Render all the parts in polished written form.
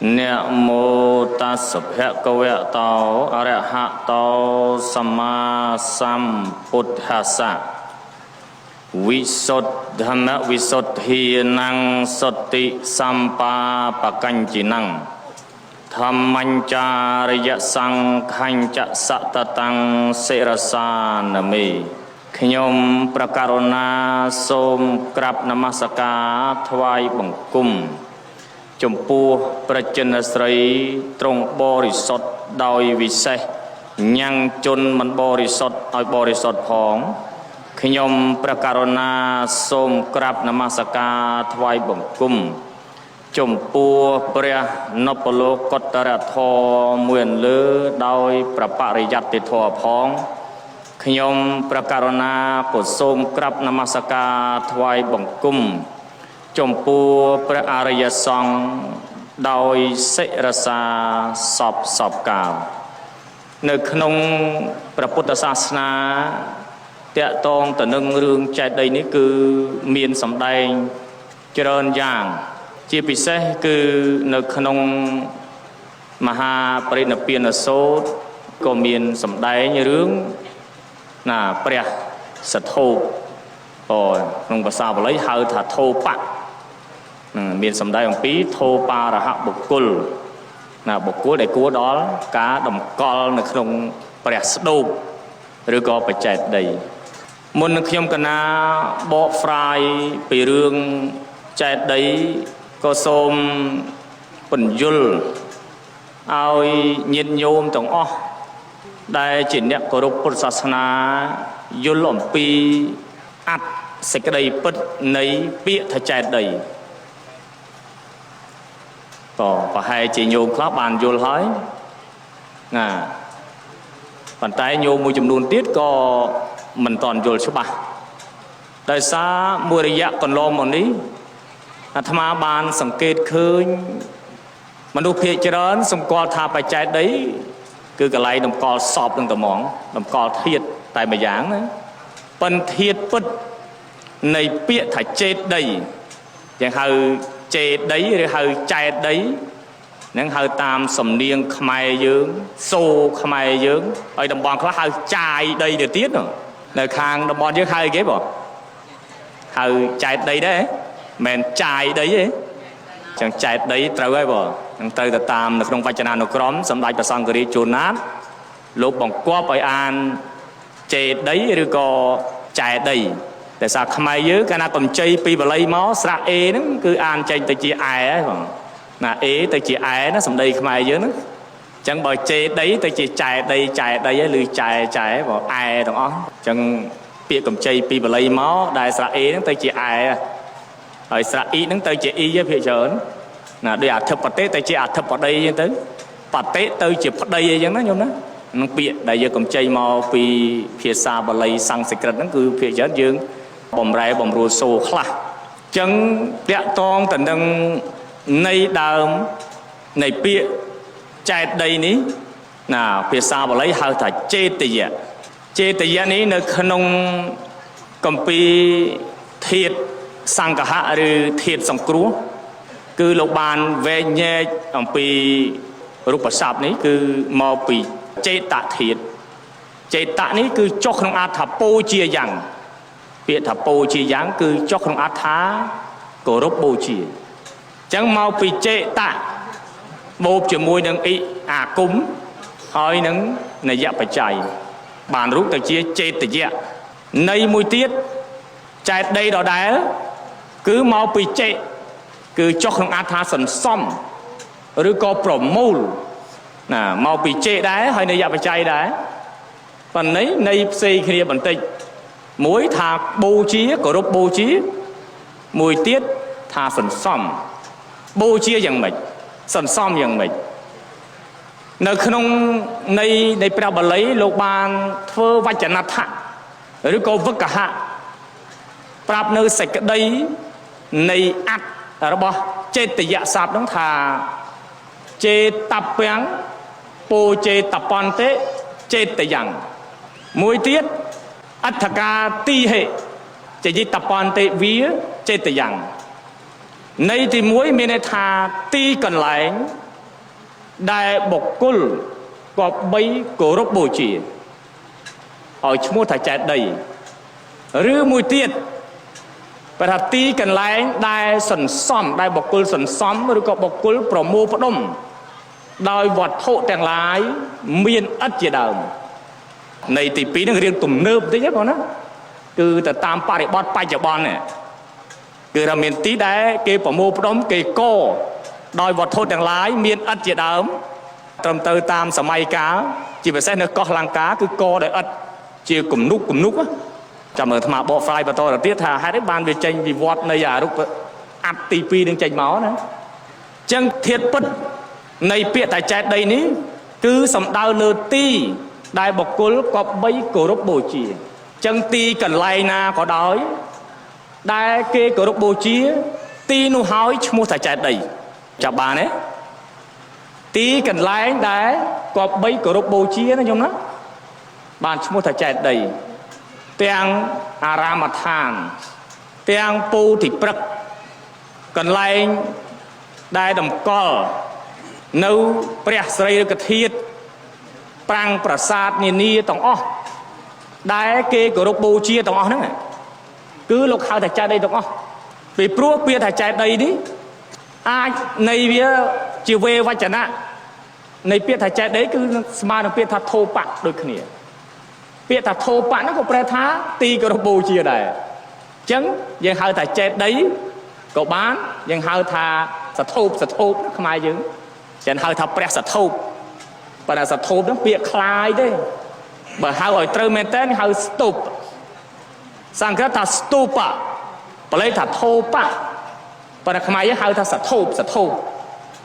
Nè mô ta sập hẹ câu hẹ tao a rẹ hạ tao sama sam buddhasa Visodhamma visodhi năng soti sampa pakanjinang Thammanchariya sangkhancha satatang serasa nami ខ្ញុំប្រកាសណាសូមក្រាបនមស្ការថ្វាយបង្គំចំពោះព្រះចិនស្រីទ្រង់បរិសុទ្ធដោយវិសេសញ៉ាំងជនមិនបរិសុទ្ធឲ្យបរិសុទ្ធផងខ្ញុំប្រកាសណាសូមក្រាបនមស្ការថ្វាយបង្គំចំពោះព្រះនពលោកតរធម៌មួយលើដោយប្របរិយត្តិធម៌ផងខ្ញុំប្រកាសណាក៏សូមក្រាបនមស្ការថ្វាយបង្គំចំពោះព្រះអរិយសង្ឃដោយសិរសាសពកាលនៅក្នុងព្រះពុទ្ធសាសនាតកតងទៅនឹងរឿងចេតិយនេះគឺមានសម្ដែងច្រើនយ៉ាងជាពិសេសគឺនៅក្នុងមហាបរិនិព្វានសូត្រក៏មានសម្ដែងរឿងណាព្រះសទ្ធោក្នុងភាសាបាលីហៅថាធោបៈមានសម្ដែងអំពីធោបារហបុគ្គលណាបុគ្គលដែលគួរដល់ការតម្កល់នៅក្នុងព្រះស្ដូកឬក៏បច្ចេកដីមុននឹងខ្ញុំកណាបកស្រាយពីរឿងចេតិយក៏សូមពន្យល់ឲ្យញាតិញោមទាំងអស់ដែលជាអ្នកគោរពពុទ្ធសាសនាយល់អំពីអត្ថសេចក្តីពិតនៃពាក្យថាចេតិយក៏ប្រហែលជាញោមខ្លះបានយល់ហើយណាប៉ុន្តែញោមមួយចំនួនទៀតក៏មិនទាន់យល់ច្បាស់ដោយសារមួយរយៈកន្លងមកនេះអាត្មាបានសង្កេតឃើញមនុស្សភាគច្រើនសម្គាល់ថាបច្ចេកដីគឺកន្លែងតម្កល់សពនឹងត្មងតម្កល់ធាតុតែម្យ៉ាងណាប៉ុន្តែធាតុពិតនៃពាក្យថាចេតិយយ៉ាងហៅចេតិយឬហៅចេតិយនឹងហៅតាមសំនៀងខ្មែរយើងសូខ្មែរយើងហើយតំបន់ខ្លះហៅចាយដីទៅទៀតនៅខាងតំបន់យើងហៅគេបងហៅចេតិយដែរមិនចាយដីទេចឹងចេតិយត្រូវហើយបងនឹងត្រូវទៅតាមនៅក្នុងវចនានុក្រមសម្ដេចព្រះសង្ឃរាជជួនណាតលោកបង្គាប់ឲ្យអានចេតិយឬក៏ចេតិយតែសារខ្មែរយើងកាលណាកម្ចីពីបាលីមកស្រៈអេហ្នឹងគឺអានចេញទៅជាអែហើយបងណាអេទៅជាអែណាសម្ដីខ្មែរយើងហ្នឹងអញ្ចឹងបើចេតិយទៅជាចេតិយហើយឬចែបងអែទាំងអស់អញ្ចឹងពាក្យកម្ចីពីបាលីមកដែលស្រៈអេហ្នឹងទៅជាអែហើយស្រៈអ៊ីហ្នឹងទៅជាអ៊ីភាគច្រើនណាដូចអធិបតេទៅជាអធិបតីអញ្ចឹងទៅបតេទៅជាប្តីអញ្ចឹងណាញោមណានឹងពាក្យដែលយើងកម្ចីមកពីភាសាបាលីសំស្ក្រឹតហ្នឹងគឺភាគច្រើនយើងបំរែបំរួលសូរខ្លះអញ្ចឹងតាក់តងទៅនឹងន័យដើមនៃពាក្យចេតិយនេះណាភាសាបាលីហៅថាចេតិយៈចេតិយៈនេះនៅក្នុងគម្ពីរធាតុសង្កហៈឬធាតុសង្គ្រោះគឺលោកបានវែងញែកអំពីរូបស័ព្ទនេះគឺមកពីចេតធាតុចេតនេះគឺចុះក្នុងអត្ថបូជាយ៉ាងពាក្យថាបូជាយ៉ាងគឺចុះក្នុងអត្ថាគោរពបូជាអញ្ចឹងមកពីចេតបូកជាមួយនឹងអ៊ីអាគមហើយនឹងនយបច្ច័យបានរូបទៅជាចេតយៈន័យមួយទៀតចេតិយដដែលគឺមកពីចេគឺចុះក្នុងអត្ថាសន្សំឬក៏ប្រមូលណាមកពីចេដែរហើយនយបច្ច័យដែរប៉ុន្តែន័យផ្សេងគ្នាបន្តិចមួយថាបូជាគោរពបូជាមួយទៀតថាសន្សំបូជាយ៉ាងម៉េចសន្សំយ៉ាងម៉េចនៅក្នុងនៃព្រះបាលីលោកបានធ្វើវចនដ្ឋៈឬក៏វឹកហៈប្រាប់នៅសេចក្តីនៃអត្ថរបស់ចេតយៈសព្ទហ្នឹងថាចេតពាំងពោចេតបន្តិចេតយ៉ាងមួយទៀតអដ្ឋកាទីហេចេតបន្តិវាចេតយ៉ាងន័យទី1មានន័យថាទីកន្លែង ដែលបុគ្គលក៏បីគោរពបូជាឲ្យឈ្មោះថាចេតិយឬមួយទៀតប្រថាទីកន្លែងដែលសន្សំដែលបុគ្គលសន្សំឬក៏បុគ្គលប្រមូលផ្ដុំដោយវត្ថុទាំងឡាយមានឥតជាដើមនៃទី2នឹងរៀងទំនើបតិចបងណាគឺទៅតាមបរិបទបច្ចុប្បន្ននេះគឺថាមានទីដែលគេប្រមូលផ្ដុំគេកដោយវត្ថុទាំងឡាយមានឥតជាដើមត្រឹមទៅតាមសម័យកាលជាពិសេសនៅកោះលង្កាគឺកដោយឥតជាគំនុកចាំមើលអាត្មាបកស្រាយបន្តទៅទៀតថាហេតុអីបានវាចេញវិវត្តនៃអារូបអត្តទី2នឹងចេញមកណាអញ្ចឹងធាតុពិតនៃពាក្យថាចេតិយនេះគឺសំដៅលើទីដែលបុគ្គលគប្បីគោរពបូជាអញ្ចឹងទីកន្លែងណាក៏ដោយដែលគេគោរពបូជាទីនោះហើយឈ្មោះថាចេតិយចាប់បានទេទីកន្លែងដែលគប្បីគោរពបូជាណាញោមណាបានឈ្មោះថាចេតិយទាំងអារាមដ្ឋានទាំងពោធិព្រឹក្សកន្លែងដែលតម្កល់នៅព្រះស្រីរិកធាតុប្រាំងប្រាសាទនានាទាំងអស់ដែលគេគោរពបូជាទាំងអស់ហ្នឹងគឺលោកហៅថាចេតិយទាំងអស់ពីព្រោះពាក្យថាចេតិយនេះអាចនៃវាជាវេវចនៈនៃពាក្យថាចេតិយគឺស្មើនឹងពាក្យថាធោបៈដូចគ្នាពាក្យថាធោបៈហ្នឹងក៏ប្រែថាទីគោរពបូជាដែរអញ្ចឹងយើងហៅថាចេតិយក៏បានយើងហៅថាសធូបខ្មែរយើងចឹងហៅថាព្រះសធូបប៉ុន្តែសធូបហ្នឹងពាក្យคล้ายទេបើហៅឲ្យត្រូវមែនតើហៅស្ទូបសង្ស្ក្រឹតថាស្ទូបៈបាលីថាធោបៈប៉ុន្តែខ្មែរយើងហៅថាសធូប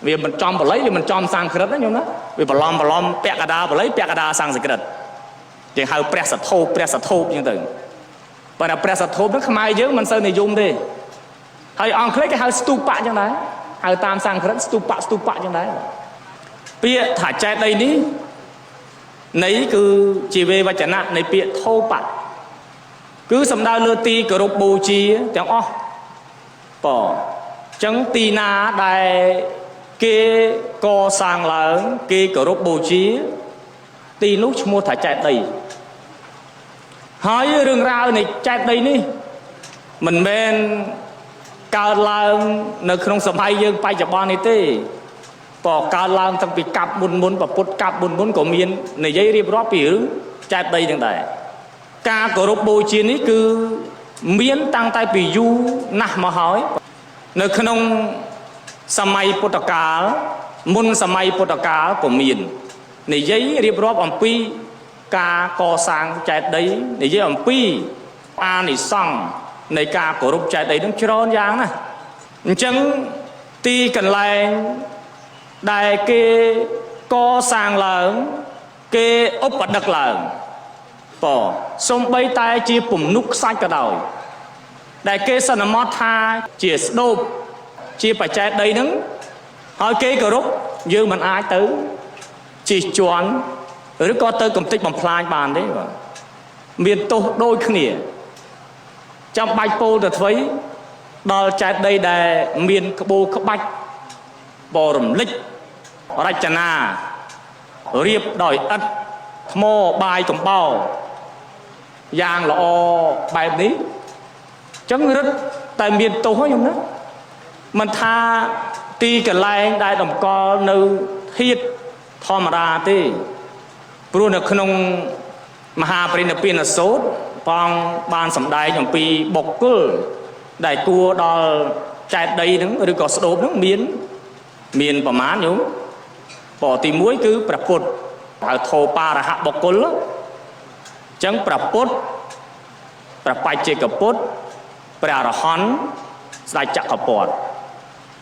វាមិនចំបាលីវាមិនចំសង្ស្ក្រឹតណាញោមណាវាបន្លំពាក្យកដាបាលីពាក្យកដាសង្ស្ក្រឹតយើងហៅព្រះសធូបអញ្ចឹងទៅប៉ុន្តែព្រះសធូបហ្នឹងខ្មែរយើងមិនសូវនិយមទេហើយអង់គ្លេសគេហៅស្ទូបៈអញ្ចឹងដែរហៅតាមសង្ស្ក្រឹតស្ទូបៈអញ្ចឹងដែរពាក្យថាចេតិយនេះនៃគឺជាវេវចនៈនៃពាក្យធោបៈគឺសំដៅលើទីគោរពបូជាទាំងអស់អញ្ចឹងទីណាដែលគេកសាងឡើងគេគោរពបូជាទីនោះឈ្មោះថាចេតិយហើយរឿងរ៉ាវនៃចេតិយនេះមិនមែនកើតឡើងនៅក្នុងសម័យយើងបច្ចុប្បន្ននេះទេកើតឡើងតាំងពីកាប់មុនប្រពុតកាប់មុនក៏មាននិយាយរៀបរាប់ពីរឿងចេតិយទាំងដែរការគោរពបូជានេះគឺមានតាំងតែពីយូរណាស់មកហើយនៅក្នុងសម័យពុទ្ធកាលមុនសម័យពុទ្ធកាលក៏មាននិយាយរៀបរាប់អំពីការកសាងចេតិយនិយាយអំពីអានិសង្ឃនៃការគោរពចេតិយនឹងច្រើនយ៉ាងណាស់អញ្ចឹងទីកន្លែងដែលគេកសាងឡើងគេឧបដឹកឡើងសូម្បីតែជាពំនុកខ្សាច់ក៏ដោយដែលគេសន្មតថាជាស្ដូបជាបច្ចេកដីហ្នឹងហើយគេគោរពយើងមិនអាចទៅជិះជាន់ឬក៏ទៅកំទេចបំផ្លាញបានទេបាទមានទោសដូចគ្នាចាំបាច់ពោលទៅអ្វីដល់ចេតិយដែលមានក្បូរក្បាច់បរំលិចរចនារៀបដោយឥដ្ឋថ្មបាយកំបោរយ៉ាងល្អបែបនេះចឹងរឹតតែមានទោសហ្នឹងខ្ញុំណាមិនថាទីកន្លែងដែលតម្កល់នៅធាតុធម្មតាទេព្រោះនៅក្នុងមហាបរិនិព្វានសូត្រព្រះអង្គបានសម្ដែងអំពីបុគ្គលដែលគួរដល់ចេតិយហ្នឹងឬក៏ស្ដូបហ្នឹងមានប្រមាណញោមទី1គឺព្រះពុទ្ធហៅធោបារហៈបុគ្គលអញ្ចឹងព្រះពុទ្ធព្រះបច្ចេកពុទ្ធព្រះអរហន្តស្ដេចចក្រពត្តិ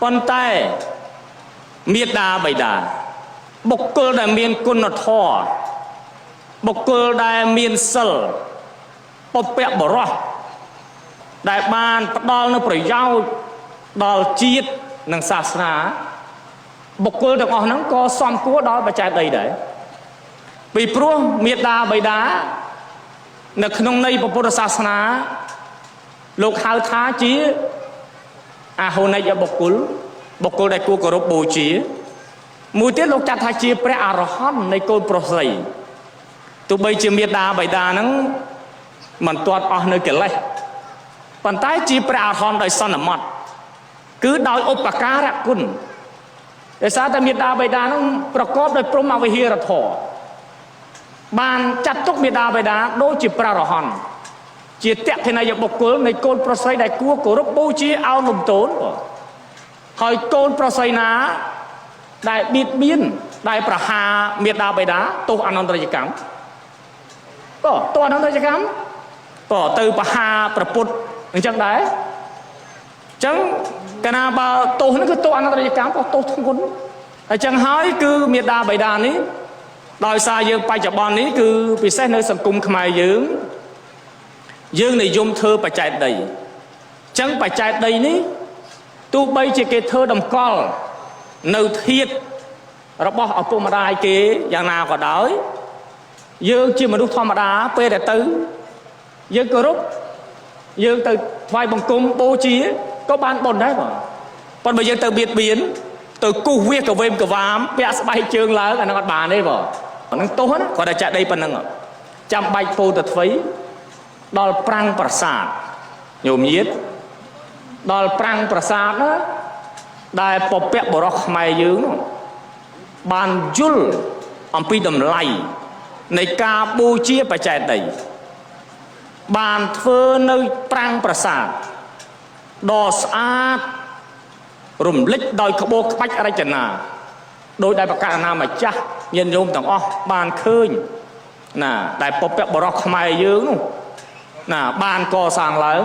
ប៉ុន្តែមេត្តាបិតាបុគ្គលដែលមានគុណធម៌បុគ្គលដែលមានសិលពុព្វបុរសដែលបានផ្ដល់នូវប្រយោជន៍ដល់ជាតិនិងសាសនាបុគ្គលទាំងអស់ហ្នឹងក៏សមគួរដល់បច្ចេកដីដែរពីព្រោះមេត្តាបិតានៅក្នុងន័យពុទ្ធសាសនាលោកហៅថាជាអហោនិយបុគ្គលដែលគួរគោរពបូជា មួយទៀតលោកចាត់ថាជាព្រះអរហន្តនៃកូនប្រុសស្រីទោះបីជាមេដាបៃតាហ្នឹងមិនទាត់អស់នៅកិលេសប៉ុន្តែជាព្រះអរហន្តដោយសន្មតគឺដោយឧបការៈគុណដោយសារតែមេដាបៃតាហ្នឹងប្រកបដោយព្រហ្មវិហារធម៌បានចាត់ទុកមេដាបៃតាដូចជាព្រះអរហន្តជាតេខេណយបុគ្គលនៃកូនប្រុសស្រីដែលគួរគោរពបូជាអោនលំទោនហើយកូនប្រុសស្រីណាដែលបៀតបៀនដែលប្រហារមេដាបៃតាទោសអនន្តរកម្មក៏ទោសអនន្តរកម្មក៏ទៅប្រហារប្រពុតអញ្ចឹងដែរអញ្ចឹងកាលណាបើទោសនេះគឺទោសអនន្តរកម្មក៏ទោសធ្ងន់អញ្ចឹងហើយគឺមេដាបៃតានេះដោយសារយើងបច្ចុប្បន្ននេះគឺពិសេសនៅសង្គមខ្មែរយើងនិយមធ្វើបច្ចេកដីអញ្ចឹងបច្ចេកដីនេះទោះបីជាគេធ្វើតម្កល់នៅធាតុរបស់ឪពុកម្ដាយគេយ៉ាងណាក៏ដោយយើងជាមនុស្សធម្មតាពេលដែលទៅយើងគោរពយើងទៅថ្វាយបង្គំបូជាក៏បានបុណ្យដែរបងប៉ុន្តែបើយើងទៅបៀតបៀនទៅគូសវាសកវេមកវាមពាក់ស្បែកជើងឡើងអានឹងអត់បានទេបងអានឹងទោសណាគាត់តែចាក់ដីប៉ុណ្្នឹងចាំបាច់ពោទៅថ្វីដល់ប្រាំងប្រាសាទញោមញាតិដល់ប្រាំងប្រាសាទណាដែលពពកបរោះខ្មែរយើងបានយល់អំពីតម្លៃនៃការបូជាបច្ចេកដីបានធ្វើនៅប្រាំងប្រាសាទដ៏ស្អាតរំលេចដោយក្បូរក្បាច់រចនាដោយដែលប្រកាសណាម្ចាស់ញាតិញោមទាំងអស់បានឃើញណាដែលពពកបរោះខ្មែរយើងនោះណាបានកសាងឡើង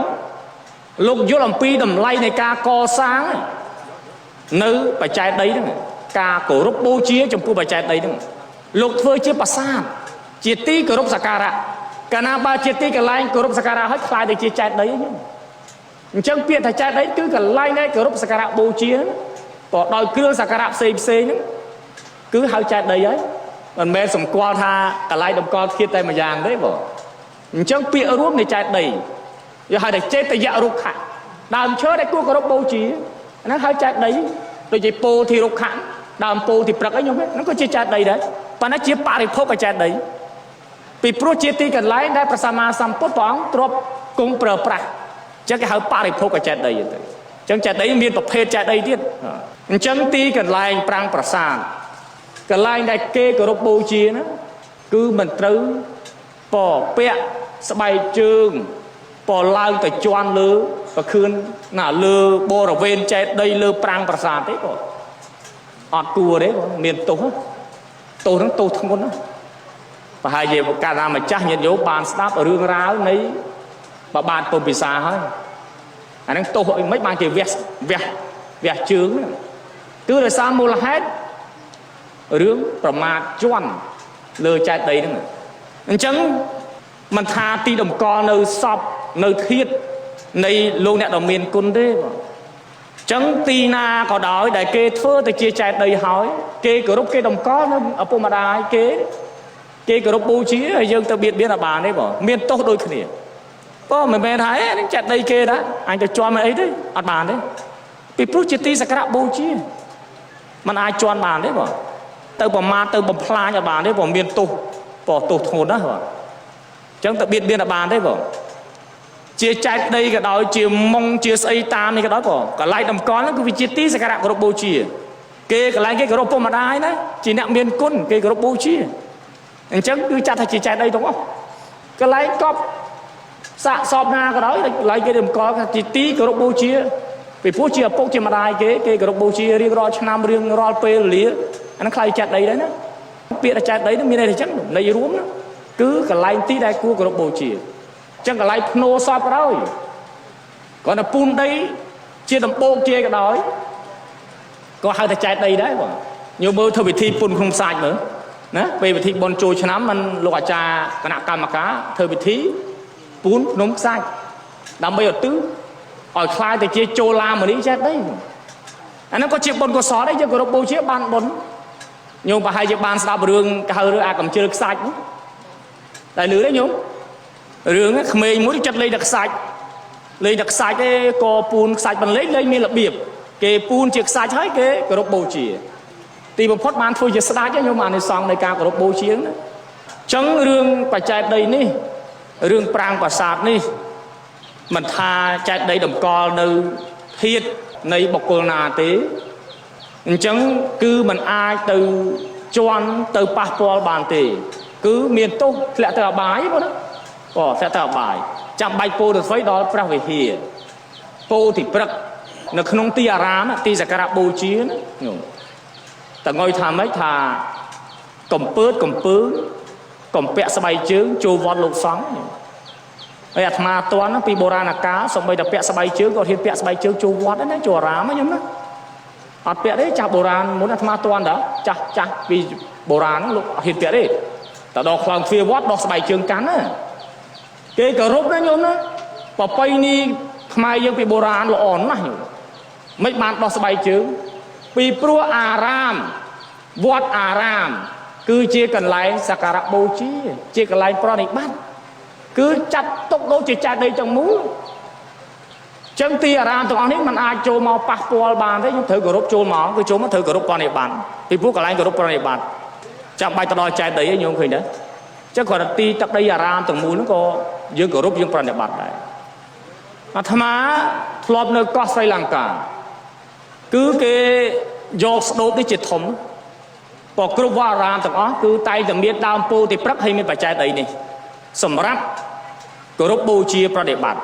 លោកយល់អំពីតម្លៃនៃការកសាងនៅបច្ចេកដីហ្នឹងការគោរពបូជាចំពោះបច្ចេកដីហ្នឹងលោកធ្វើជាប្រាសាទជាទីគោរពសក្ការៈកាលណាបើជាទីកន្លែងគោរពសក្ការៈហើយខ្លាយទៅជាចេតិយអញ្ចឹងពាក្យថាចេតិយគឺកន្លែងនៃគោរពសក្ការៈបូជាក៏ដោយគ្រឿងសក្ការៈផ្សេងហ្នឹងគឺហៅចេតិយហើយមិនមែនសម្គាល់ថាកន្លែងតម្កល់ធាតុតែមួយយ៉ាងទេបងអញ្ចឹងពាក្យរួមនៃចេតិយយកហៅថាចេតយរុក្ខៈដើមឈើដែលគួរគោរពបូជាហ្នឹងហៅចេតិយដូចជាពោធិរុក្ខៈដើមពោធិព្រឹកអីខ្ញុំហ្នឹងក៏ជាចេតិយដែរប៉ុន្តែជាបរិភោគចេតិយពីព្រោះជាទីកន្លែងដែលព្រះសម្មាសម្ពុទ្ធព្រះអង្គទ្រព្យគង់ប្រើប្រាស់អញ្ចឹងគេហៅបរិភោគចេតិយទៅអញ្ចឹងចេតិយមានប្រភេទចេតិយទៀតអញ្ចឹងទីកន្លែងប្រាំងប្រាសាទកន្លែងដែលគេគោរពបូជាណាគឺមិនត្រូវពពាក់ស្បែកជើងពឡើងទៅជន់លើប្រខឿនណាលើបរិវេណចេតិយលើប្រាំងប្រាសាទទេបងអត់គួរទេបងមានទោសហ្នឹងទោសធ្ងន់ណាប្រហែលជាកាលណាម្ចាស់ញាតិញោមបានស្ដាប់រឿងរ៉ាវនៃបបាទពុំពិសាហើយអាហ្នឹងទោសអីមិនបានជាវះជើងហ្នឹងគឺដោយសារមូលហេតុរឿងប្រមាថជន់លើចេតិយហ្នឹងអញ្ចឹងមិនថាទីតម្កល់នៅសពនៅធាតុនៃលោកអ្នកដ៏មានគុណទេបងអញ្ចឹងទីណាក៏ដោយដែលគេធ្វើទៅជាចេតិយហើយគេគោរពគេតម្កល់នៅឪពុកម្ដាយគេគោរពបូជាហើយយើងទៅបៀតបៀនអត់បានទេបងមានទោសដូចគ្នាបងមិនមែនថាហ្នឹងចេតិយគេដែរអញទៅជន់មិនអីទេអត់បានទេពីព្រោះជាទីសក្ការៈបូជាมันអាចជន់បានទេបងទៅប្រមាថទៅបំផ្លាញអត់បានទេបងមានទោសទោសធ្ងន់ណាស់បងអញ្ចឹងទៅបៀតបៀនអត់បានទេបងជាចេតិយក៏ដោយជាមុងជាស្អីតាមនេះក៏ដោយបងកន្លែងតម្កល់ហ្នឹងគឺវាជាទីសក្ការៈគោរពបូជាគេកន្លែងគេគោរពពុកម្ដាយណាជាអ្នកមានគុណគេគោរពបូជាអញ្ចឹងគឺចាត់ថាជាចេតិយទាំងអស់កន្លែងកប់សាកសពណាក៏ដោយកន្លែងគេតម្កល់ថាជាទីគោរពបូជាពីព្រោះជាឪពុកជាម្ដាយគេគោរពបូជារៀងរាល់ឆ្នាំរៀងរាល់ពេលវេលាអាហ្នឹងខ្លាយចេតិយដែរណាពាក្យចេតិយហ្នឹងមានន័យថាអញ្ចឹងន័យរួមណាគឺកន្លែងទីដែលគួរគោរពបូជាអញ្ចឹងកន្លែងភ្នោសពក៏ដោយគាត់ទៅពូនដីជាដំបូកជាក៏ដោយក៏ហៅថាចេតិយដែរបងញោមមើលធ្វើពិធីពុនក្នុងសាច់មើលណាពេលពិធីបុណ្យចូលឆ្នាំមិនលោកអាចារ្យគណៈកម្មការធ្វើពិធីពូនភ្នំខ្សាច់ដើម្បីឧទ្ទិសឲ្យខ្លាយទៅជាចូលឡាមនីចេតិយអានោះក៏ជាបុណ្យកុសលដែរយើងគោរពបូជាបានបុណ្យញោមប្រហែលជាបានស្ដាប់រឿងគេហៅរឿងអាកំជិលខ្សាច់តែលឺទេញោមរឿងក្មេងមួយចិត្តលេងតែខ្សាច់ទេក៏ពូនខ្សាច់បន្លេងលេងមានរបៀបគេពូនជាខ្សាច់ហើយគេគោរពបូជា ទីបំផុតបានធ្វើជាស្ដេចខ្ញុំអានិសង្ឃនៃការគោរពបូជាណាចឹងរឿងបច្ចេកដីនេះរឿងប្រាង្គប្រាសាទនេះមិនថាចេតិយតម្កល់នៅធាតុនៃបុគ្គលណាទេអញ្ចឹងគឺมันអាចទៅជន់ទៅប៉ះពាល់បានទេគឺមានទោសធ្លាក់ទៅអបាយបងណាធ្លាក់ទៅអបាយចាំបាច់ពោទៅស្វ័យដល់ព្រះវិហារពោទីព្រឹកនៅក្នុងទីអារាមទីសក្ការៈបូជាណាញោមតើងុយថាម៉េចថាកំពើកំពាក់ស្បៃជើងចូលវត្តលោកសង្ឃហើយអាត្មាតន់ពីបុរាណកាលសូម្បីតែពាក់ស្បៃជើងក៏ហ៊ានពាក់ស្បៃជើងចូលវត្តដែរណាចូលអារាមខ្ញុំណាអត់ពាក់ទេចាស់បុរាណមុនអាត្មាតន់តាចាស់ពីបុរាណលោកហ៊ានពាក់ទេតែដល់ខ្លោងទ្វារវត្តដោះស្បៃជើងកាន់ណាគេគោរពណាញោមណាប្រពៃណីខ្មែរយើងពីបុរាណល្អណាស់ញោមមិនបានដោះស្បៃជើងពីព្រោះអារាមវត្តអារាមគឺជាកន្លែងសក្ការៈបូជាជាកន្លែងប្រណិប័តគឺចាត់ទុកដូចជាចេតិយទាំងមូលចឹងទីអារាមទាំងអស់នេះมันអាចចូលមកប៉ះពាល់បានទេខ្ញុំត្រូវគោរពចូលមកគឺចូលមកត្រូវគោរពប្រណិប័តពីព្រោះកន្លែងគោរពប្រណិប័តចាំបាច់ទៅដល់ចេតិយឯងញោមឃើញទេចឹងគ្រាន់តែទីទឹកដីអារាមទាំងមូលហ្នឹងក៏យើងគោរពយើងប្រណិប័តដែរអាត្មាធ្លាប់នៅកោះស្រីលង្កាគឺគេយកស្ដូបនេះជាធំបើគ្រប់វត្តអារាមទាំងអស់គឺតែងតែមានដើមពោធិព្រឹក្សហើយមានបច្ចេកដីនេះសម្រាប់គោរពបូជាប្រណិប័ត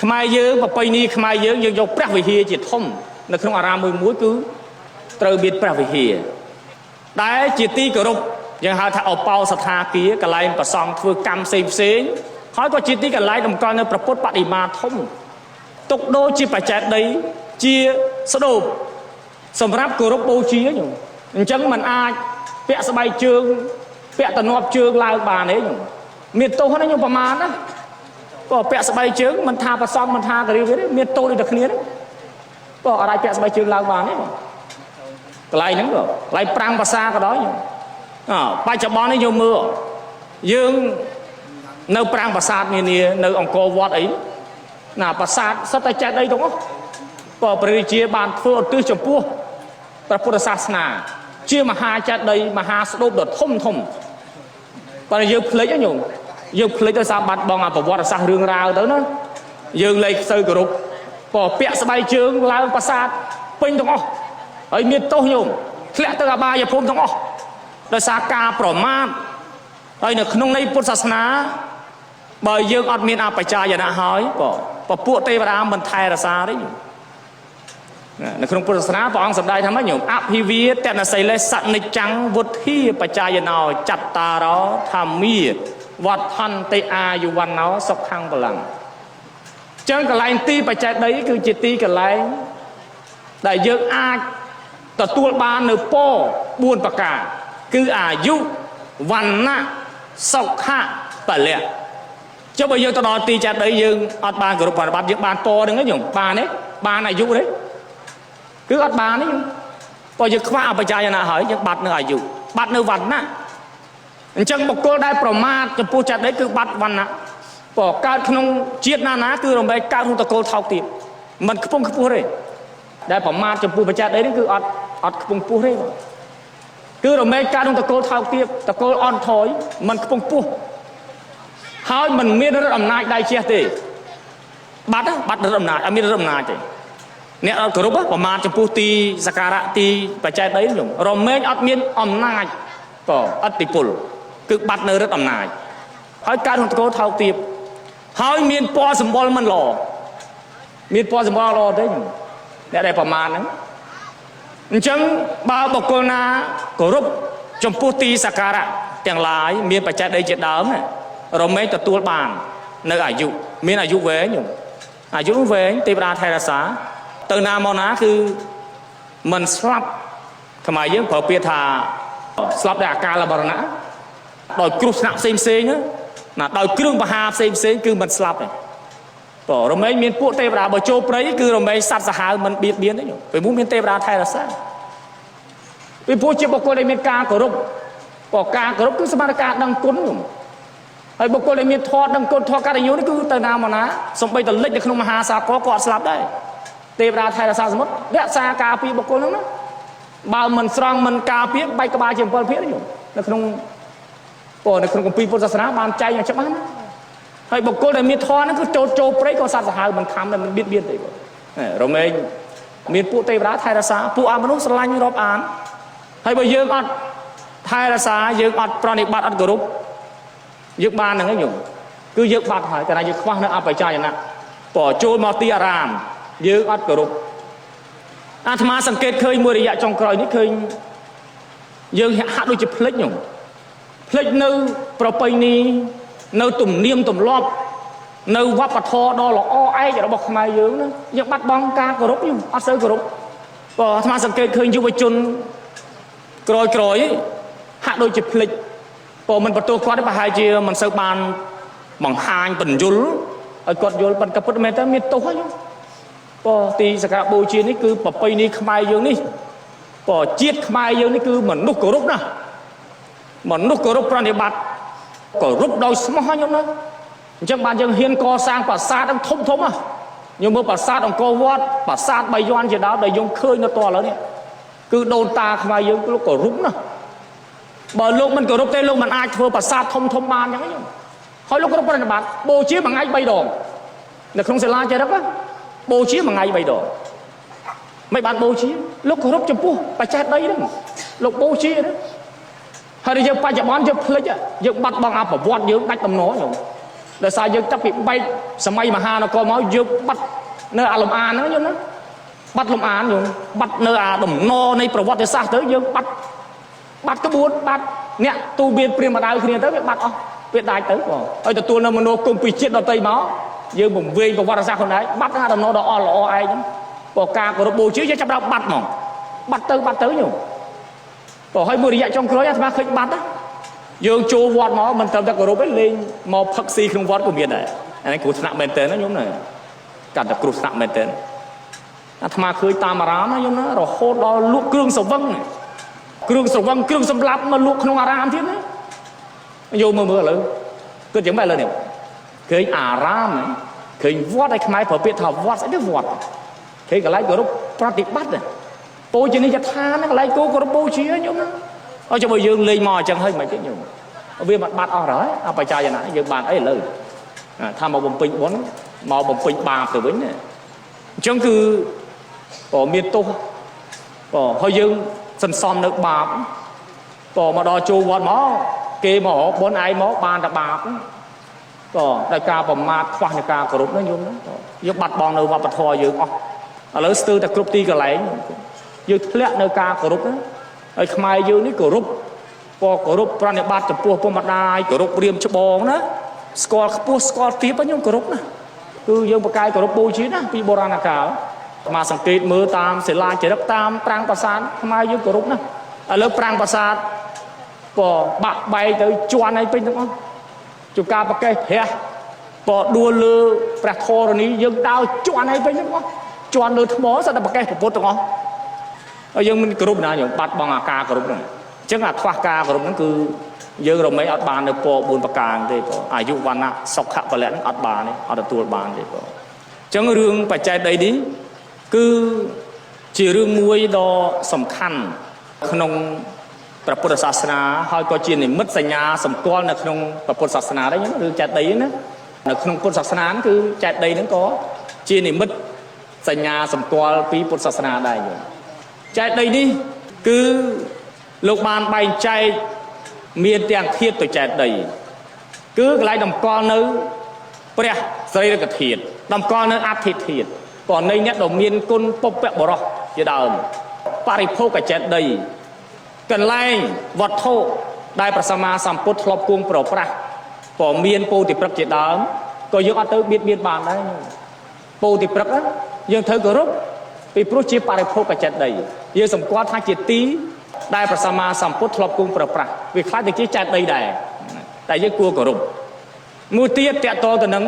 ខ្មែរយើងប្រពៃណីខ្មែរយើងយកព្រះវិហារជាធំនៅក្នុងអារាមមួយគឺត្រូវមានព្រះវិហារដែលជាទីគោរពយើងហៅថាអបោសថាគារកន្លែងប្រសង់ធ្វើកម្មផ្សេងហើយក៏ជាទីកន្លែងតម្កល់នៅព្រះពុទ្ធបដិមាធំទុកដូចជាបច្ចេកដីជាស្ដូបសម្រាប់គោរពបូជាញោមអញ្ចឹងมันអាចពាក់ស្បៃជើងពាក់តំណប់ជើងឡើងបានទេញោមមានទោសណាញោមប្រមាណណាក៏ពាក់ស្បៃជើងមិនថាប្រសងមិនថាការីទេមានទោសដូចតែគ្នាទេក៏អាចពាក់ស្បៃជើងឡើងបានទេកន្លែងហ្នឹងក៏កន្លែងប្រាំងភាសាក៏ដោយញោមបច្ចុប្បន្ននេះយើងមើលយើងនៅប្រាំងប្រាសាទនានានៅអង្គរវត្តអីណាប្រាសាទសិតតែចេតិយទាំងអស់ក៏ព្រះរាជាបានធ្វើឧទ្ទិសចំពោះព្រះពុទ្ធសាសនាជាមហាចេតិយមហាស្ដូបដ៏ធំបើយើងភ្លេចញោមយើងភ្លេចដោយសារបាត់បង់ប្រវត្តិសាស្ត្ររឿងរ៉ាវទៅណាយើងលែងទៅគោរពក៏ពាក់ស្បៃជើងឡើងប្រាសាទពេញទាំងអស់ហើយមានទោសញោមធ្លាក់ទៅអបាយភូមិទាំងអស់ដោយសារការប្រមាថហើយនៅក្នុងនៃពុទ្ធសាសនាបើយើងអត់មានអបច្ចាយណៈហើយក៏ពួកទេវតាមិនថែរក្សាទេនៅក្នុងពុទ្ធសាសនាព្រះអង្គសម្ដែងថាម៉េចញោមអភិវាទនសីលេសនិច្ចាំងវុទ្ធាបច្ចាយណោចត្តារោធម្មាវត្ថន្តិអាយុវណ្ណោសុខੰបលੰចឹងកន្លែងទីបច្ចេកដីគឺជាទីកន្លែងដែលយើងអាចទទួលបាននៅពរ4ប្រការគឺអាយុវណ្ណៈសុខៈពលៈចុះបើយើងទៅដល់ទីចេតិយយើងអត់បានគោរពប្រណិប័តយើងបានពរហ្នឹងញោមបានទេបានអាយុទេគឺអត់បានទេព្រោះយើងខ្វះអបច្ចាយណៈហើយយើងបាត់នៅអាយុបាត់នៅវណ្ណៈអញ្ចឹងបុគ្គលដែលប្រមាថចំពោះចេតិយគឺបាត់វណ្ណៈព្រោះកើតក្នុងជាតិណាគឺរំលែកកើតក្នុងតកូលថោកទាបមិនខ្ពង់ខ្ពស់ទេដែលប្រមាថចំពោះបច្ចេកដីនេះគឺអត់ខ្ពង់ខ្ពស់ទេគឺរំលែកកើតក្នុងតកូលថោកទាបតកូលអន់ថយមិនខ្ពង់ខ្ពស់ហើយមិនមានរដ្ឋអំណាចដៃជះទេបាត់រដ្ឋអំណាចអត់មានរដ្ឋអំណាចទេអ្នកអត់គោរពប្រមាថចំពោះទីសក្ការៈទីបច្ចេកដីខ្ញុំរមែងអត់មានអំណាចក៏អតិពលគឺបាត់នៅរដ្ឋអំណាចហើយកើតក្នុងតកូលថោកទាបហើយមានពណ៌សម្បុរមិនល្អមានពណ៌សម្បុរល្អទេអ្នកដែលប្រមាថហ្នឹងអញ្ចឹងបើបុគ្គលណាគោរពចំពោះទីសក្ការៈទាំងឡាយមានបច្ចេកដីជាដើមរមែងទទួលបាននៅអាយុមានអាយុវែងអាយុវែងទេវតាថែរក្សាទៅណាមកណាគឺមិនស្លាប់ខ្មែរយើងប្រើពាក្យថាស្លាប់ដោយអាកាលមរណៈដោយគ្រោះថ្នាក់ផ្សេងណាដោយគ្រឿងបហាផ្សេងគឺមិនស្លាប់ទេព្រោះរមែងមានពួកទេវតាបើចូលព្រៃគឺរមែងសត្វសាហាវមិនបៀតបៀនទេពេលមុនមានទេវតាថែរក្សាពីព្រោះជាបុគ្គលដែលមានការគោរពព្រោះការគោរពគឺស្មារតីការដឹងគុណហើយបុគ្គលដែលមានធម៌ដឹងគុណធម៌កតញ្ញូនេះគឺទៅណាមកណាសំបីតលិចនៅក្នុងមហាសាគរក៏អត់ស្លាប់ដែរទេវតាថែរក្សាសមុទ្ររក្សាការពីបុគ្គលហ្នឹងណា បើមិនស្រង់មិនការពារបែកក្បាលជា7ភាគញោមនៅក្នុងគម្ពីរពុទ្ធសាសនាបានចែងយ៉ាងច្បាស់ណាហើយបុគ្គលដែលមានធម៌ហ្នឹងគឺចូលព្រៃក៏សត្វសាហាវមិនខំតែមិនបៀតបៀនទេរមែងមានពួកទេវតាថែរក្សាពួកអមនុស្សស្រឡាញ់រាប់អានហើយបើយើងអត់ថែរក្សាយើងអត់ប្រណិប័តអត់គោរពយើងបានហ្នឹងឯងញោមគឺយើងបាត់ហើយតែយើងខ្វះនៅអបិច្ចាយណៈចូលមកទីអារាមយើងអត់គោរពអាត្មាសង្កេតឃើញមួយរយៈចុងក្រោយនេះឃើញយើងហាក់ដូចជាភ្លេចញោមភ្លេចនៅប្រពៃណីនៅទំនៀមទម្លាប់នៅវប្បធម៌ដ៏ល្អឯករបស់ខ្មែរយើងណាយើងបាត់បង់ការគោរពញោមអត់សូវគោរពអាត្មាសង្កេតឃើញយុវជនក្រោយហាក់ដូចជាភ្លេចមិនបន្ទោសគាត់ទេប្រហែលជាមិនសូវបានបង្ហាញបញ្យលឲ្យគាត់យល់ប៉ុន្តែពិតមែនតើមានទោសហ្នឹងទីសក្ការបូជានេះគឺប្រពៃណីខ្មែរយើងនេះជាតិខ្មែរយើងនេះគឺមនុស្សគោរពណាមនុស្សគោរពប្រណិប័តគោរពដោយស្មោះហ្នឹងណាអញ្ចឹងបានយើងហ៊ានកសាងប្រាសាទធំៗណាយើងមើលប្រាសាទអង្គរវត្តប្រាសាទបាយ័នជាដើមដែលយើងឃើញនៅតឥឡូវនេះគឺដូនតាខ្មែរយើងលោកគោរពណាបើលោកមិនគោរពទេលោកមិនអាចធ្វើប្រាសាទធំបានអញ្ចឹងហើយលោកគោរពប្រណិប័តបូជាមួយថ្ងៃ3ដងនៅក្នុងសាលាចេះដឹងបូជាមួយថ្ងៃ3ដងមិនបានបូជាលោកគោរពចំពោះបច្ចេកដីហ្នឹងលោកបូជាហ្នឹងហើយយើងបច្ចុប្បន្នយើងភ្លេចយើងបាត់បង់អភិវឌ្ឍយើងដាច់ដំណខ្ញុំដោយសារយើងចាប់ពីបែកសម័យមហានគរមកយើងបាត់នៅអាលំអានហ្នឹងខ្ញុំណាបាត់លំអានខ្ញុំបាត់នៅអាដំណនៃប្រវត្តិសាស្ត្រទៅយើងបាត់ក្បួនបាត់អ្នកទូមានព្រាមម្ដៅគ្នាទៅវាបាត់អស់វាដាច់ទៅហើយទទួលនៅមនោគមពីជាតិដតីមកយើងបំវែងប្រវត្តិសាស្ត្រខ្លួនឯងបាត់អាដំណដ៏អស់ល្អឯងហ្នឹងការគោរពបូជាយើងចាប់ដល់បាត់ហ្មងបាត់ទៅខ្ញុំហើយមួយរយៈចុងក្រោយអាត្មាឃើញបាត់ណាយើងចូលវត្តមកមិនត្រឹមតែគោរពទេលេងមកផឹកស៊ីក្នុងវត្តក៏មានដែរអានេះគ្រោះថ្នាក់មែនតើណាខ្ញុំណាកាត់តែគ្រោះថ្នាក់មែនតើអាត្មាឃើញតាមអារាមណាខ្ញុំណារហូតដល់លក់គ្រឿងស្រវឹងគ្រឿងសម្លាប់មកលក់ក្នុងអារាមទៀតណាយកមើលឥឡូវគិតយ៉ាងម៉េចឥឡូវនេះឃើញអារាមឃើញវត្តឲ្យខ្មែរប្រើពាក្យថាវត្តស្អីទៅវត្តឃើញកន្លែងគោរពប្រតិបត្តិបូជានិច្ចឋានហ្នឹងកន្លែងគោរពបូជាខ្ញុំណាអញ្ចឹងបើយើងលេងមកអញ្ចឹងហើយមិនទេខ្ញុំវាមិនបាត់អស់ហើយអបច្ចាយណៈយើងបានអីឥឡូវថាមកបំពេញបុណ្យមកបំពេញបាបទៅវិញណាអញ្ចឹងគឺមានទោសហើយយើងសន្សំនៅបាបមកដល់ចូលវត្តមកគេមករកបុណ្យឯងមកបានតែបាបដោយការប្រមាថខ្វះនៃការគោរពណាញោមណាយើងបាត់បង់នៅវប្បធម៌យើងអស់ឥឡូវស្ទើរតែគ្រប់ទីកន្លែងយើងធ្លាក់នៅការគោរពណាហើយខ្មែរយើងនេះគោរពគោរពប្រណិប័តចំពោះពុកម្ដាយគោរពព្រាហ្មណ៍ច្បងណាស្គាល់ខ្ពស់ស្គាល់ទាបខ្ញុំគោរពណាគឺយើងបកកាយគោរពបូជាណាពីបុរាណកាលមកសង្កេតមើលតាមសិលាចារឹកតាមប្រាង្គប្រាសាទខ្មែរយើងគោរពណាឥឡូវប្រាង្គប្រាសាទបាក់បែកទៅជន់ឲ្យពេញទាំងអស់ជួនកាលប្រកេះព្រះដួលលើព្រះធរណីយើងដើរជន់ឲ្យពេញទាំងអស់ជន់លើថ្មស្អិតតែប្រកេះពុទ្ធទាំងអស់ហើយយើងមិនគោរពណាយើងបាត់បង់អាការគោរពហ្នឹងអញ្ចឹងអាខ្វះការគោរពហ្នឹងគឺយើងរមែងអត់បាននៅព4ប្រការទេអាយុវណ្ណៈសុខៈពលៈហ្នឹងអត់បានទេអត់ទទួលបានទេអញ្ចឹងរឿងបច្ចេកដីនេះគឺជារឿងមួយដ៏សំខាន់ក្នុងព្រះពុទ្ធសាសនាហើយក៏ជានិមិត្តសញ្ញាសម្គាល់នៅក្នុងព្រះពុទ្ធសាសនាដែររឿងចេតិយណានៅក្នុងពុទ្ធសាសនាគឺចេតិយហ្នឹងក៏ជានិមិត្តសញ្ញាសម្គាល់ពីពុទ្ធសាសនាដែរចេតិយនេះគឺលោកបានបែងចែកមានទាំងធាតុទៅចេតិយគឺកន្លែងតម្កល់នៅព្រះសរីរកធាតុតម្កល់នៅអដ្ឋិធាតុក៏នៃអ្នកដ៏មានគុណពុព្វបុរសជាដើមបរិភោគចេតិយកន្លែងវត្ថុដែលព្រះសម្មាសម្ពុទ្ធធ្លាប់គង់ប្រប្រាស់ក៏មានពោធិព្រឹកជាដើមក៏យើងអត់ទៅបៀតបៀនបានដែរពោធិព្រឹកយើងត្រូវគោរពពីព្រោះជាបរិភោគចេតិយយើងសម្គាល់ថាជាទីដែលព្រះសម្មាសម្ពុទ្ធធ្លាប់គង់ប្រប្រាស់វាខ្លាចទៅជាចេតិយដែរតែយើងគួរគោរពមួយទៀតតកតទៅនឹង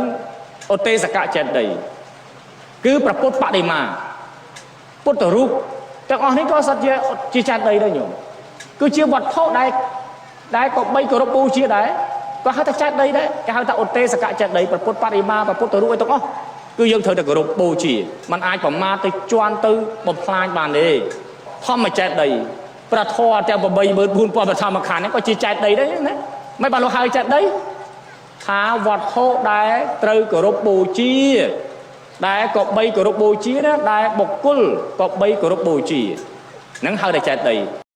ឧទេសកចេតិយគឺព្រះពុទ្ធបដិមាពុទ្ធរូបទាំងអស់នេះក៏សិតជាចេតិយដែរញោមគឺជាវត្ថុដែលក៏បីគោរពបូជាដែរក៏ហៅថាចេតិយដែរគេហៅថាឧទេសកចេតិយព្រះពុទ្ធបដិមាព្រះពុទ្ធរូបអីទាំងអស់គឺយើងត្រូវតែគោរពបូជាมันអាចប្រមាថទៅជន់ទៅបំផ្លាញបានទេ ធម្មចេតដីប្រធរទាំង84000ពធម្មខណ្ឌនេះក៏ជាចេតដីដែរណាមិនបានលោកហៅចេតដីថាវត្ថុដែលត្រូវគោរពបូជាដែលក៏បីគោរពបូជាណាដែលបុគ្គលក៏បីគោរពបូជានឹងហៅតែចេតដី